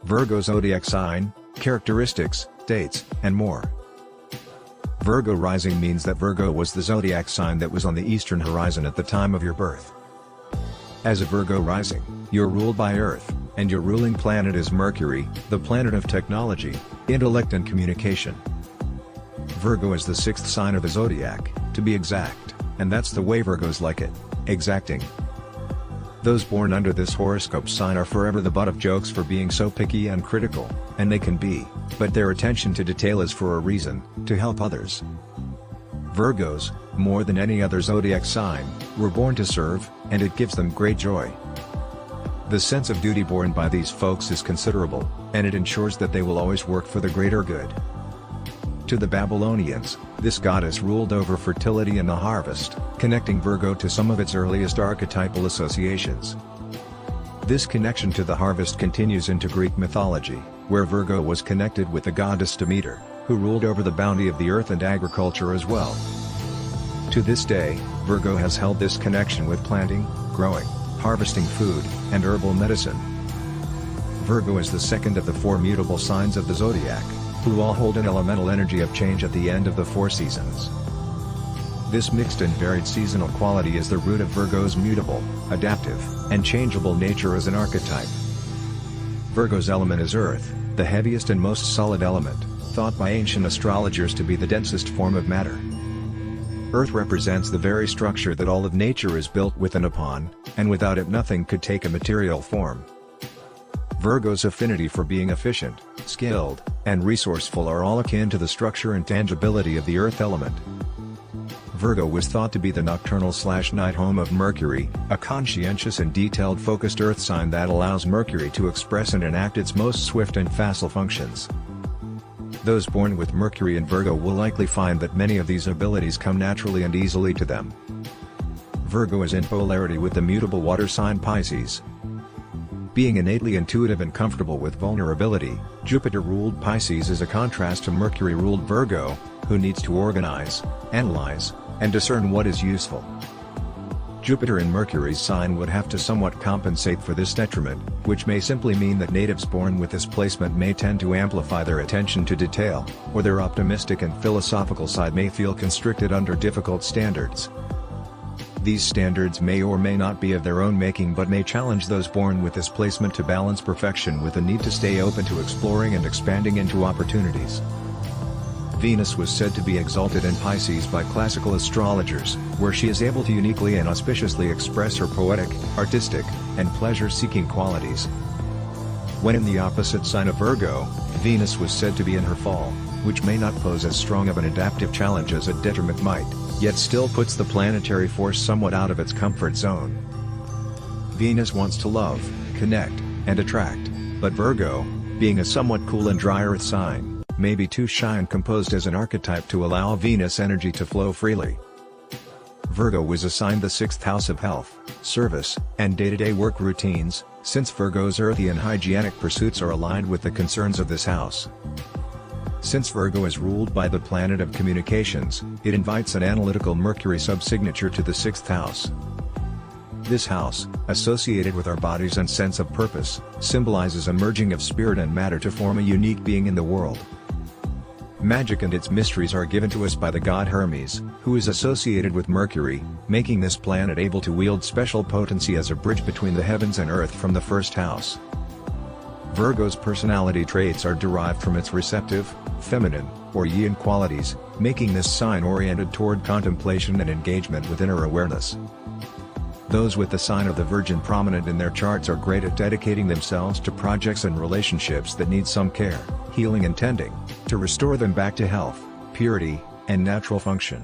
Virgo zodiac sign, characteristics, dates, and more. Virgo rising means that Virgo was the zodiac sign that was on the eastern horizon at the time of your birth. As a Virgo rising, you're ruled by Earth, and your ruling planet is Mercury, the planet of technology, intellect and communication. Virgo is the sixth sign of the zodiac, to be exact, and that's the way Virgos like it, exacting. Those born under this horoscope sign are forever the butt of jokes for being so picky and critical, and they can be, but their attention to detail is for a reason, to help others. Virgos, more than any other zodiac sign, were born to serve, and it gives them great joy. The sense of duty borne by these folks is considerable, and it ensures that they will always work for the greater good. To the Babylonians, this goddess ruled over fertility and the harvest, connecting Virgo to some of its earliest archetypal associations. This connection to the harvest continues into Greek mythology, where Virgo was connected with the goddess Demeter, who ruled over the bounty of the earth and agriculture as well. To this day, Virgo has held this connection with planting, growing, harvesting food, and herbal medicine. Virgo is the second of the four mutable signs of the zodiac, who all hold an elemental energy of change at the end of the four seasons. This mixed and varied seasonal quality is the root of Virgo's mutable, adaptive, and changeable nature as an archetype. Virgo's element is earth, the heaviest and most solid element, thought by ancient astrologers to be the densest form of matter. Earth represents the very structure that all of nature is built with and upon, and without it nothing could take a material form. Virgo's affinity for being efficient, skilled, and resourceful are all akin to the structure and tangibility of the earth element. Virgo was thought to be the nocturnal/night home of Mercury, a conscientious and detailed-focused earth sign that allows Mercury to express and enact its most swift and facile functions. Those born with Mercury in Virgo will likely find that many of these abilities come naturally and easily to them. Virgo is in polarity with the mutable water sign Pisces. Being innately intuitive and comfortable with vulnerability, Jupiter-ruled Pisces is a contrast to Mercury-ruled Virgo, who needs to organize, analyze, and discern what is useful. Jupiter in Mercury's sign would have to somewhat compensate for this detriment, which may simply mean that natives born with this placement may tend to amplify their attention to detail, or their optimistic and philosophical side may feel constricted under difficult standards. These standards may or may not be of their own making but may challenge those born with this placement to balance perfection with the need to stay open to exploring and expanding into opportunities. Venus was said to be exalted in Pisces by classical astrologers, where she is able to uniquely and auspiciously express her poetic, artistic, and pleasure-seeking qualities. When in the opposite sign of Virgo, Venus was said to be in her fall, which may not pose as strong of an adaptive challenge as a detriment might, yet still puts the planetary force somewhat out of its comfort zone. Venus wants to love, connect, and attract, but Virgo, being a somewhat cool and dry earth sign, may be too shy and composed as an archetype to allow Venus energy to flow freely. Virgo was assigned the sixth house of health, service, and day-to-day work routines, since Virgo's earthy and hygienic pursuits are aligned with the concerns of this house. Since Virgo is ruled by the planet of communications, it invites an analytical Mercury subsignature to the sixth house. This house, associated with our bodies and sense of purpose, symbolizes a merging of spirit and matter to form a unique being in the world. Magic and its mysteries are given to us by the god Hermes, who is associated with Mercury, making this planet able to wield special potency as a bridge between the heavens and earth from the first house. Virgo's personality traits are derived from its receptive, feminine, or yin qualities, making this sign oriented toward contemplation and engagement with inner awareness. Those with the sign of the Virgin prominent in their charts are great at dedicating themselves to projects and relationships that need some care, healing and tending, to restore them back to health, purity, and natural function.